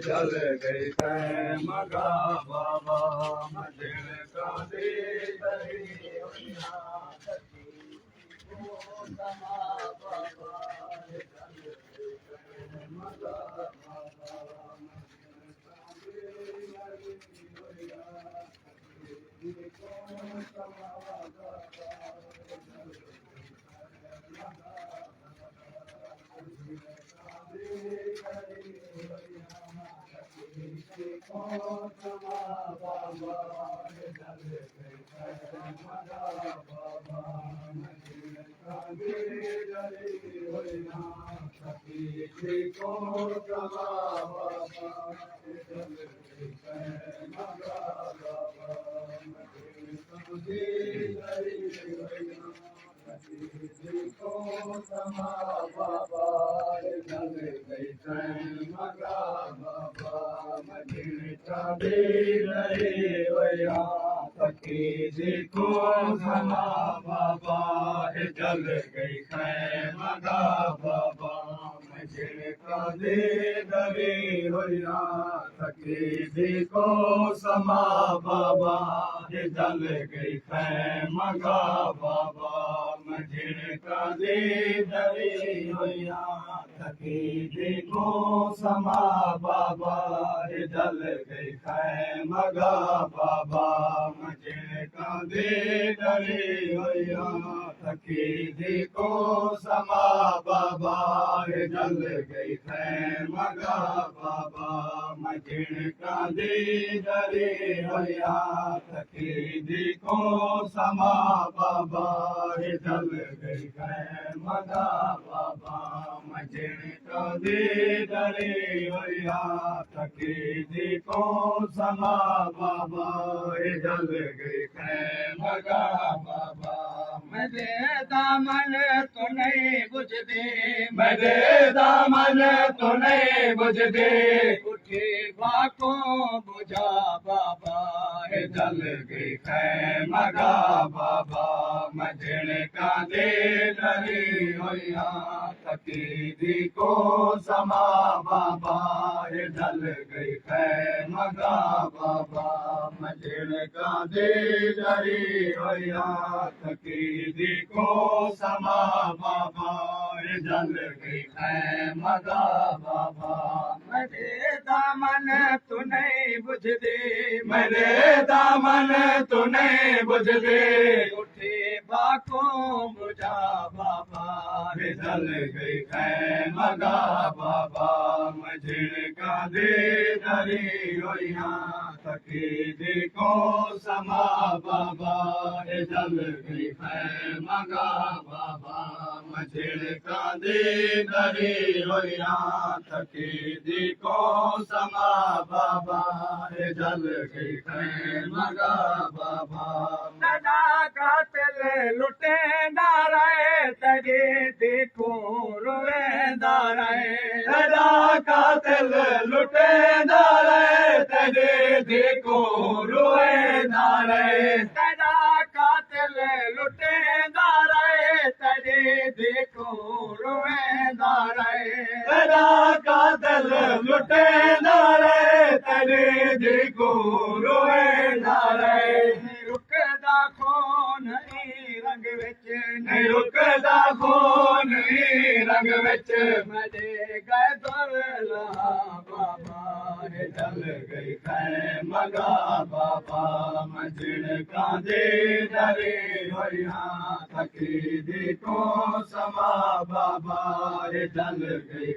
जल गई मगा बाबा मदिर का दे दरी देखो समा बाबा जल गई मगा बाबा मुझे का दे डरे होया सके देखो समा बाबा जल गई मगा बाबा मुझे का दे डरे होया सके देखो समा बाबा जल गई मगा बाबा मुझे का दे डरे होया सके देखो समा बाबा जल गई मगा बाबा मुझे का दे डरे होया सके देखो समा बाबा जल गई मगा बाबा मुझे का दे डरे होया सके देखो समा बाबा जल गई मगा बाबा मेरे दामन तो नहीं बुझदे मेरे दामन तो नहीं बुझदे उठे बाको बुझा बाबा जल गई मगा बाबा मजन का दे डरी होया सके को समा बाबा जल गई मगा बाबा मजन का दे डरी होया सके को समा बाबा जल गई मगा बाबा मेरे दामन तू नहीं बुझदे मेरे दामन तू नहीं बुझदे उठे बाको बुझा बाबा जल गई मगा बाबा मजन का दे डरी होया सके देखो समा बाबा जल गई मगा बाबा मजन का दे डरी होया सके देखो समा बाबा जल गई मगा बाबा दादा का तिल लुटे दाराए तगे देखो रोए दाराए दादा का तिल लुटे दाराए तगे देखो रोए दाराए दादा का तिल लुटे दाराए तगे देखो रोए दाराए दादा का तिल लुटे दाराए तगे देखो रोए दाराए रुकदा खोन रंग विच नहीं रुकदा खोन रंग विच मजे गए दुरला बाबा जल गई मगा बाबा मजन का दे डरे होया सके देखो समा बाबा जल गई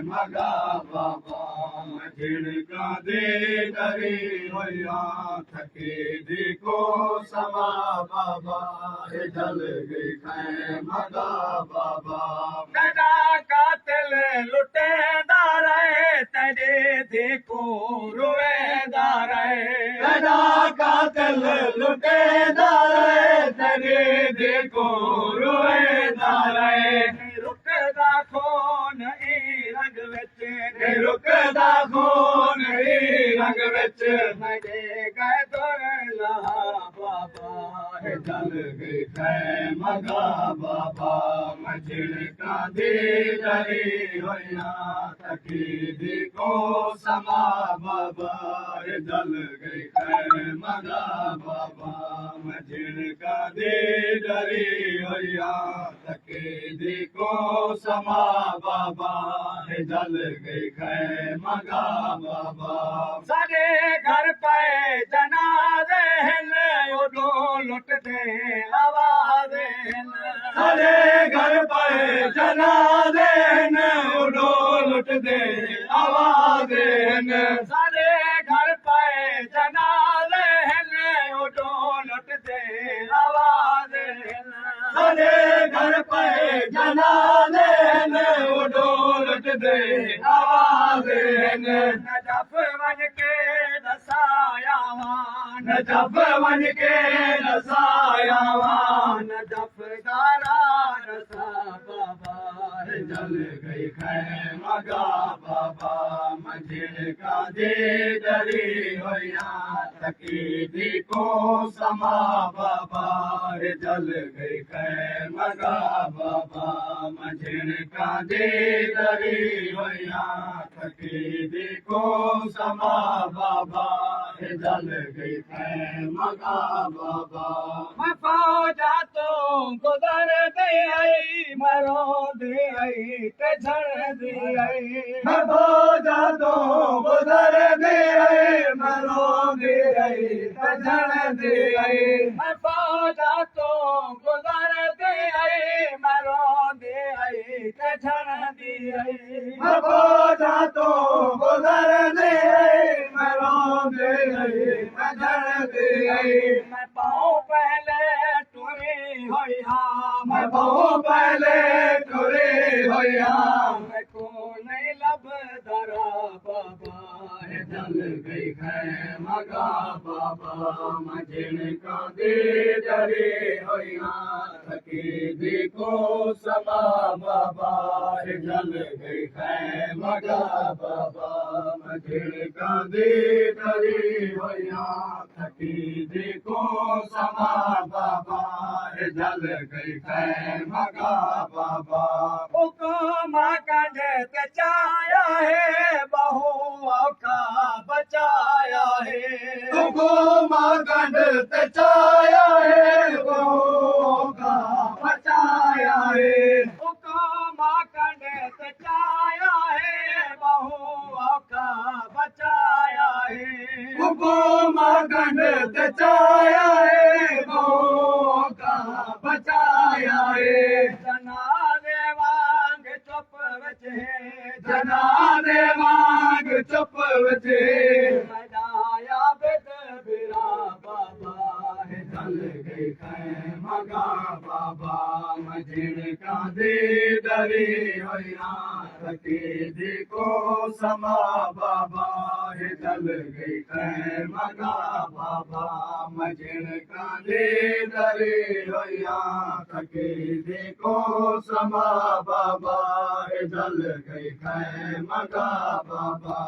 मगा बाबा मजन का दे डरे होया सके देखो समा बाबा जल गई मगा बाबा दादा का तिल लुटे दारे तेरे देखो रोए दारे दादा का तिल लुटे दारे तेरे देखो रोए दारे रुकदा खो मगा बाबा मझिणका दे डरे होया तकीदी को समा बाबा जल गई खैर मगा बाबा मझिणका दे डरे होया तकीदी को समा बाबा जल गई खैर मगा बाबा सारे घर पे जनाजे उडो लुटते आवाज़े सारे घर पे जनाजे उडो लुटते आवाज़े सारे घर पे जनाजे उडो लुटते आवाज़े सारे घर पे जनाजे उडो लुटते आवाज़े नजफ वन के दसाया नजफ वन के दसाया नजफ दारा रसा बाबा जल गई खैर मगा बाबा मझिणका दे डरे होया तकीदी को समा बाबा जल गई खैर मगा बाबा मझिणका दे डरे होया तकीदी को समा बाबा जल गई खैर मगा बाबा मैं फौजा तो गुजर दे आई मरो दे आई ते झड़ दे आई मैं फौजा तो गुजर दे आई मरो दे आई ते झड़ दे आई मैं फौजा तो गुजर दे आई मरो दे आई ते झड़ दे आई मैं फौजा तो गुजर दे आई मरो दे आई ते झड़ दे आई मैं पाँव पहले टुरी होया मैं पाँव पहले टुरी होया मैं को नहीं लब दरा बाबा जल गई खैर मगा बाबा मझिणका दे डरे होया तकीदी को समा बाबा जल गई खैर मगा बाबा मझिणका दे डरे होया तकीदी को समा बाबा जल गई खैर मगा बाबा हुक्म कंड चाया है बहुओं का बचाया है हुक्म कंड चाया है बहुओं का बचाया है हुक्म कंड चाया है बहुओं का बचाया है हुक्म कंड चाया है बहुओं का बचाया है जनाजे वांग चुप बचे जनाजे वांग चुप बचे मजाया बिद बिरा बाबा जल गई खैर मगा बाबा मझिणका दे डरे होया तकीदी को समा बाबा जल गई खैर मगा बाबा मझिणका दे डरे होया तकीदी को समा बाबा जल गई खैर मगा बाबा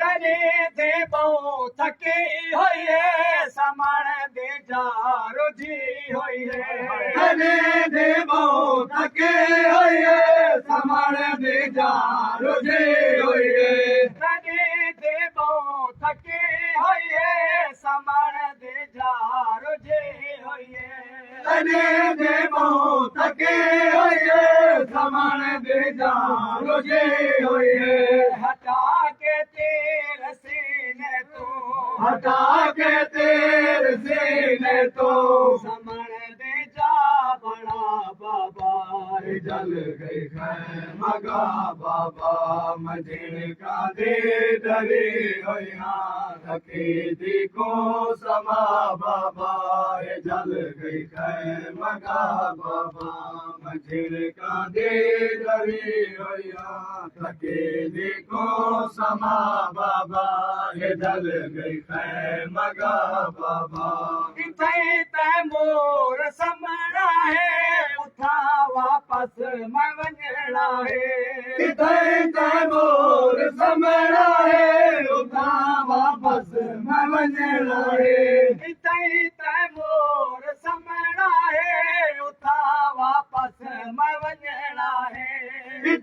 डरे थे बहु थके होइए समण दे जारो जी होइए डरे थे बहु थके होइए समण दे जारो जी होइए डरे थे बहु थके होइए समण दे जारो जी होइए डरे थे बहु थके होइए समण दे जारो जी होइए हटा के तेर सीने तो हटा के तेर सीने तो समण दे जा बड़ा बाबा जल गई खैर मगा बाबा मझिणका दे डरे होया तकीदी को समा बाबा जल गई खैर मगा बाबा मझिणका दे डरे होया तकीदी को समा बाबा जल गई खैर मगा बाबा मोर समणा है उठा वापस मवंजणा है मोर समणा है उठा वापस मवंजणा है मोर समणा है उठा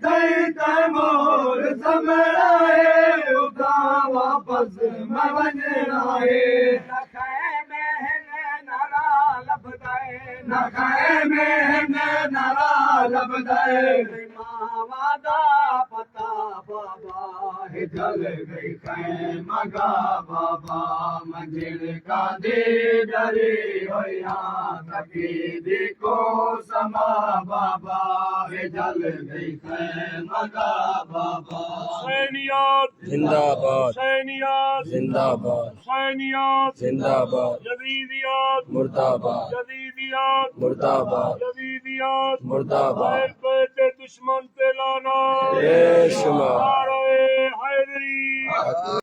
किथे तैमूर समड़ा है उता वापस न वञणा है न खाए में नारा लभदाए न खाए में नारा लभदाए वादा पता बाबा है जल गई कै मगा बाबा मंजिल का दे डरे होया थकी देखो समा बाबा है जल गई कै मगा बाबा हुसैनियत जिंदाबाद हुसैनियत जिंदाबाद हुसैनियत जिंदाबाद यजीदियत मुर्दाबाद यजीदियत मुर्दाबाद यजीदियत मुर्दाबाद पे दुश्मन पे लाना बेशुमार नारे हैदरी